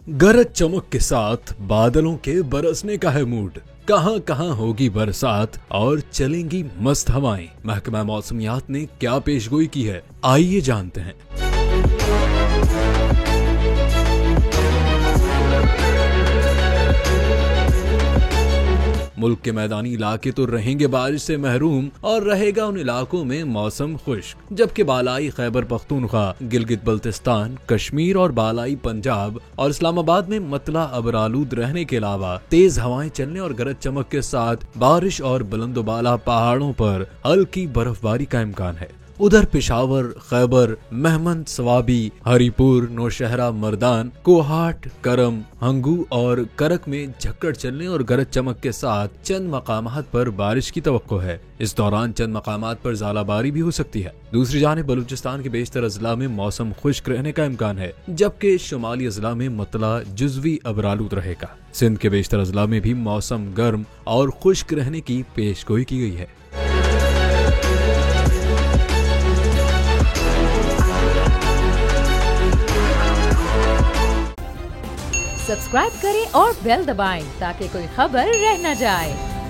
गरज चमक के साथ बादलों के बरसने का है मूड। कहां कहां होगी बरसात और चलेंगी मस्त हवाएं। महकमा मौसमियात ने क्या पेशगोई की है, आइए जानते हैं। मुल्क के मैदानी इलाके तो रहेंगे बारिश से महरूम और रहेगा उन इलाकों में मौसम खुश्क, जबकि बालाई खैबर पख्तूनख्वा, गिलगित बल्तिस्तान, कश्मीर और बालाई पंजाब और इस्लामाबाद में मतला अबरालूद रहने के अलावा तेज हवाएं चलने और गरज चमक के साथ बारिश और बुलंदोबाला पहाड़ों पर हल्की बर्फबारी का इम्कान है। उधर पेशावर, खैबर, महमद सवाबी, हरिपुर, नौशहरा, मर्दान, कोहाट, करम, हंगू और करक में झक्कड़ चलने और गरज चमक के साथ चंद मकामात पर बारिश की तवक्को है। इस दौरान चंद मकामात पर ज़ालाबारी भी हो सकती है। दूसरी जानिब बलूचिस्तान के बेशतर अजला में मौसम खुश्क रहने का इम्कान है, जबकि शुमाली अजला में मतला जुज़वी अबरालूद रहेगा। सिंध के बेशतर अजला में भी मौसम गर्म और खुश्क रहने की पेशगोई की गई है। सब्सक्राइब करें और बेल दबाएं ताकि कोई खबर रह न जाए।